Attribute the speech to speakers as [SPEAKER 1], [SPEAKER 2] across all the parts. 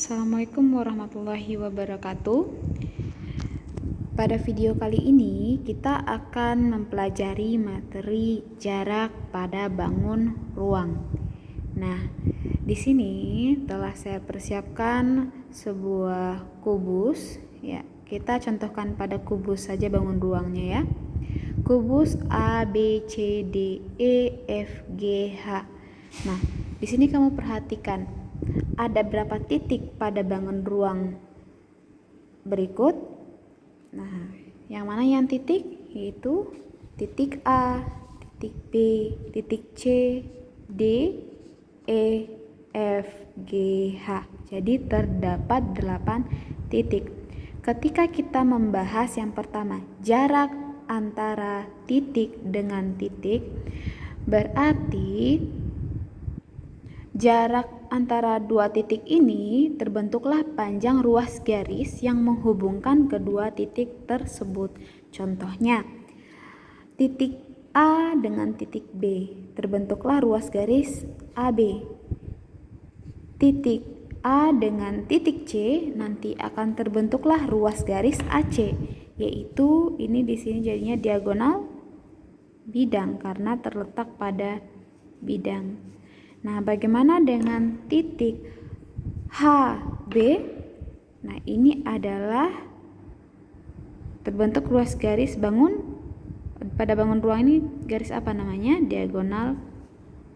[SPEAKER 1] Assalamualaikum warahmatullahi wabarakatuh. Pada video kali ini kita akan mempelajari materi jarak pada bangun ruang. Nah, di sini telah saya persiapkan sebuah kubus ya. Kita contohkan pada kubus saja bangun ruangnya ya. Kubus A, B, C, D, E, F, G, H. Nah, di sini kamu perhatikan ada berapa titik pada bangun ruang berikut. Nah, yang mana yang titik? Yaitu titik A, titik B, titik C, D, E, F, G, H. Jadi terdapat 8 titik. Ketika kita membahas yang pertama, jarak antara titik dengan titik, berarti jarak antara dua titik ini terbentuklah panjang ruas garis yang menghubungkan kedua titik tersebut. Contohnya, titik A dengan titik B, terbentuklah ruas garis AB. Titik A dengan titik C nanti akan terbentuklah ruas garis AC, yaitu ini di sini jadinya diagonal bidang karena terletak pada bidang. Nah, bagaimana dengan titik HB? Nah, ini adalah terbentuk ruas garis pada bangun ruang ini garis apa namanya? Diagonal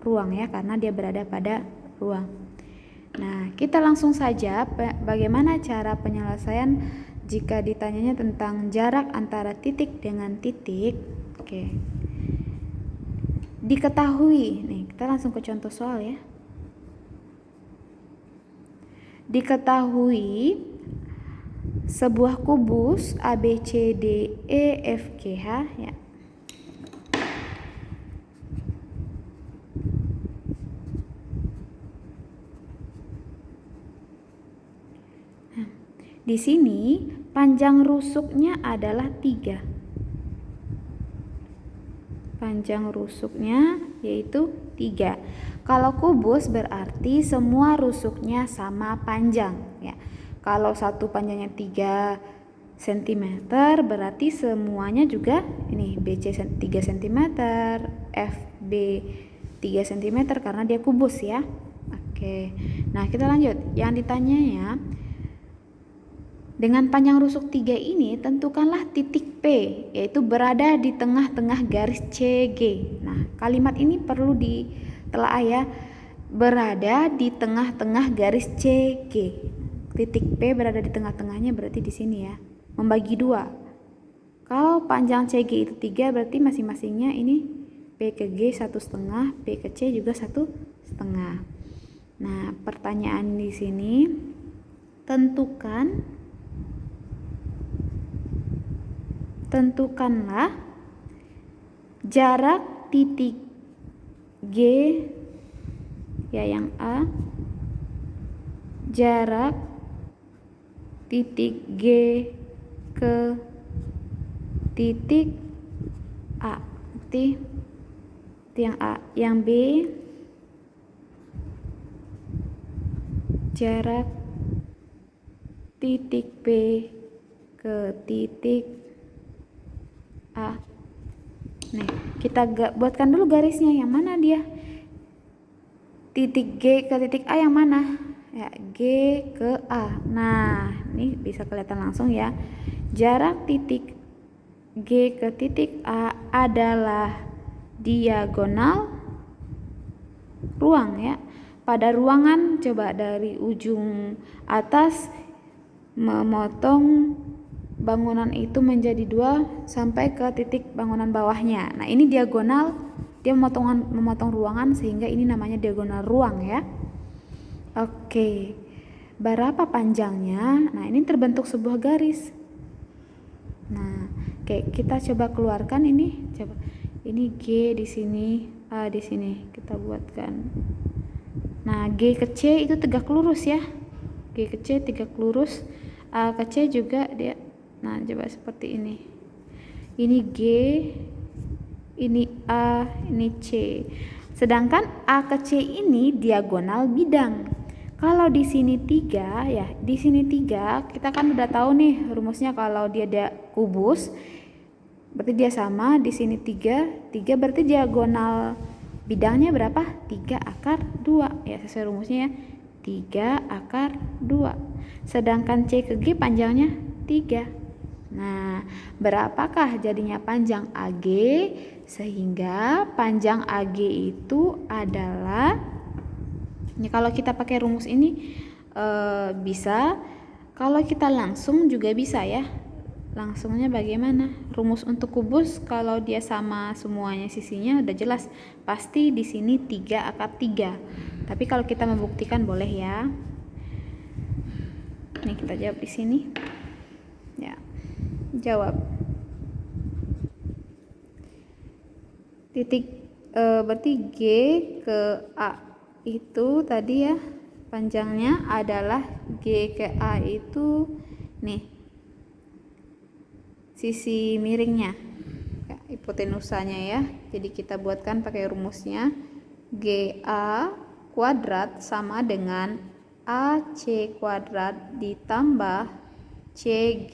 [SPEAKER 1] ruang ya, karena dia berada pada ruang. Nah, kita langsung saja bagaimana cara penyelesaian jika ditanyanya tentang jarak antara titik dengan titik. Oke. Diketahui, nih kita langsung ke contoh soal ya. Diketahui sebuah kubus A, B, C, D, E, F, G, H ya. Nah, di sini panjang rusuknya adalah 3. Panjang rusuknya yaitu 3. Kalau kubus berarti semua rusuknya sama panjang ya. Kalau satu panjangnya 3 cm berarti semuanya juga ini BC 3 cm, FB 3 cm karena dia kubus ya. Oke. Nah, kita lanjut. Yang ditanyanya, dengan panjang rusuk 3 ini, tentukanlah titik P, yaitu berada di tengah-tengah garis CG. Nah, kalimat ini perlu ditelaah ya. Berada di tengah-tengah garis CG. Titik P berada di tengah-tengahnya berarti di sini ya. Membagi 2. Kalau panjang CG itu 3, berarti masing-masingnya ini P ke G 1,5, P ke C juga 1,5. Nah, pertanyaan di sini, tentukanlah jarak titik G ya yang A, jarak titik G ke titik A. Berarti itu yang A. Yang B, jarak titik B ke titik A. Nih, kita buatkan dulu garisnya. Yang mana dia? Titik G ke titik A yang mana? Ya, G ke A. Nah, ini bisa kelihatan langsung ya. Jarak titik G ke titik A adalah diagonal ruang ya. Pada ruangan coba dari ujung atas memotong bangunan itu menjadi 2 sampai ke titik bangunan bawahnya. Nah, ini diagonal, dia memotong ruangan sehingga ini namanya diagonal ruang ya. Oke. Berapa panjangnya? Nah, ini terbentuk sebuah garis. Nah, oke, kita coba keluarkan ini. Coba. Ini G di sini, A di sini. Kita buatkan. Nah, G ke C itu tegak lurus ya. G ke C tegak lurus. A ke C juga dia. Nah, coba seperti ini. Ini G, ini A, ini C. Sedangkan A ke C ini diagonal bidang. Kalau di sini 3 ya, di sini 3 kita kan udah tahu nih rumusnya, kalau dia ada kubus berarti dia sama. Di sini 3 berarti diagonal bidangnya berapa? 3 akar 2 ya, sesuai rumusnya ya, 3 akar 2. Sedangkan C ke G panjangnya 3. Nah, berapakah jadinya panjang AG? Sehingga panjang AG itu adalah, ya, kalau kita pakai rumus ini bisa, kalau kita langsung juga bisa ya. Langsungnya bagaimana? Rumus untuk kubus kalau dia sama semuanya sisinya udah jelas, pasti di sini 3 akar 3. Tapi kalau kita membuktikan boleh ya. Nih kita jawab di sini. Ya. Jawab. Berarti G ke A itu tadi ya, panjangnya adalah G ke A itu nih sisi miringnya ya, hipotenusanya ya. Jadi kita buatkan pakai rumusnya, GA kuadrat sama dengan AC kuadrat ditambah CG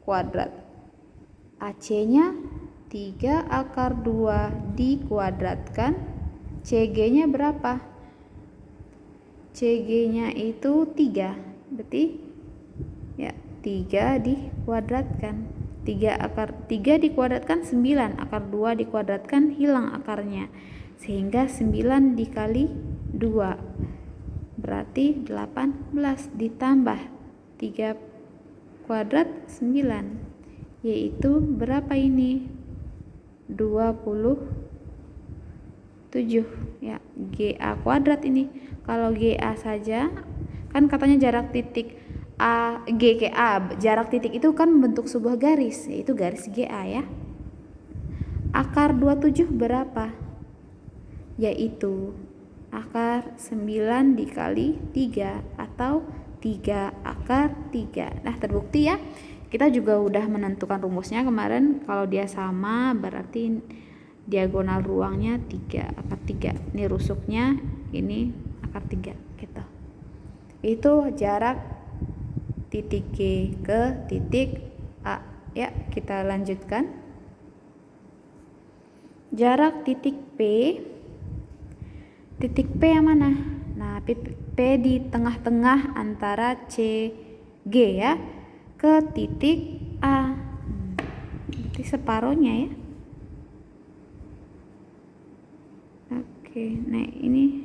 [SPEAKER 1] kuadrat. AC nya 3 akar 2 dikuadratkan, CG nya berapa? CG nya itu 3, berarti ya 3 dikuadratkan, 3 dikuadratkan 9, akar 2 dikuadratkan hilang akarnya, sehingga 9 dikali 2 berarti 18 ditambah 3 kuadrat 9, yaitu berapa ini? 27 ya, GA kuadrat ini. Kalau GA saja kan katanya jarak titik A, G ke A, jarak titik itu kan membentuk sebuah garis, yaitu garis GA ya. Akar 27 berapa? Yaitu akar 9 dikali 3 atau 3 akar 3. Nah, terbukti ya. Kita juga udah menentukan rumusnya kemarin, kalau dia sama berarti diagonal ruangnya 3 akar 3. Ini rusuknya, ini akar 3 gitu. Itu jarak titik G ke titik A. Ya, kita lanjutkan. Jarak titik P. Titik P yang mana? Nah, P di tengah-tengah antara C G ya ke titik A. Berarti separohnya ya. Oke, nah ini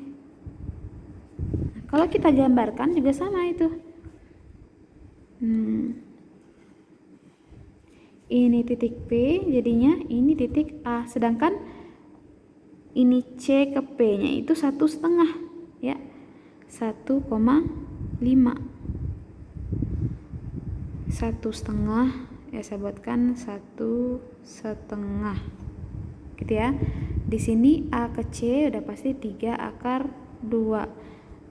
[SPEAKER 1] kalau kita gambarkan juga sama itu. Ini titik P, jadinya ini titik A, sedangkan ini C ke P nya itu 1,5 ya, 1,5 ya, saya buatkan 1,5 gitu ya. Di sini A ke C udah pasti 3 akar 2.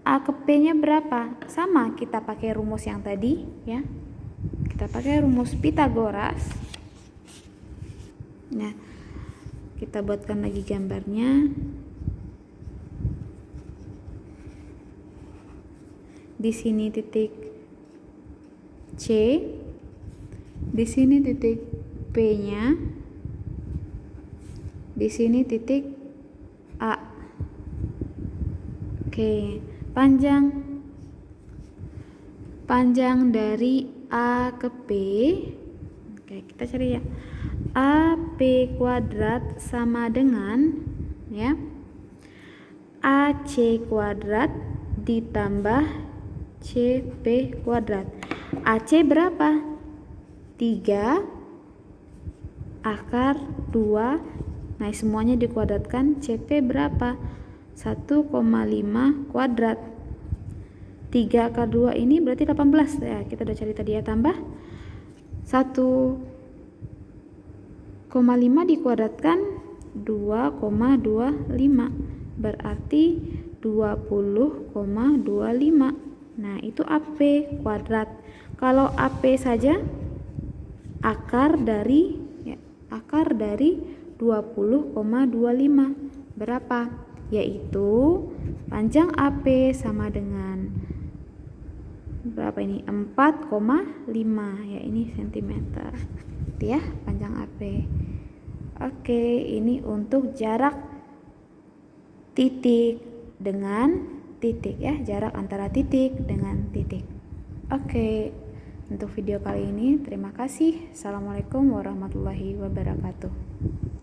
[SPEAKER 1] A ke P nya berapa? Sama, kita pakai rumus yang tadi ya. Kita pakai rumus Pitagoras. Nah, kita buatkan lagi gambarnya. Di sini titik C, di sini titik P-nya, di sini titik A. Oke, panjang dari A ke P. Oke, kita cari ya. AP kuadrat sama dengan ya AC kuadrat ditambah CP kuadrat. AC berapa? 3 akar 2. Nah, semuanya dikuadratkan. CP berapa? 1,5 kuadrat. 3 akar 2 ini berarti 18 ya, kita udah cari tadi ya. Tambah 1,5 dikuadratkan 2,25 berarti 20,25. Nah, itu AP kuadrat. Kalau AP saja akar dari 20,25 berapa? yaitu panjang AP sama dengan berapa ini? 4,5 ya, ini cm. Itu ya panjang AP. Oke, ini untuk jarak titik dengan titik ya, jarak antara titik dengan titik. Oke, untuk video kali ini terima kasih. Assalamualaikum warahmatullahi wabarakatuh.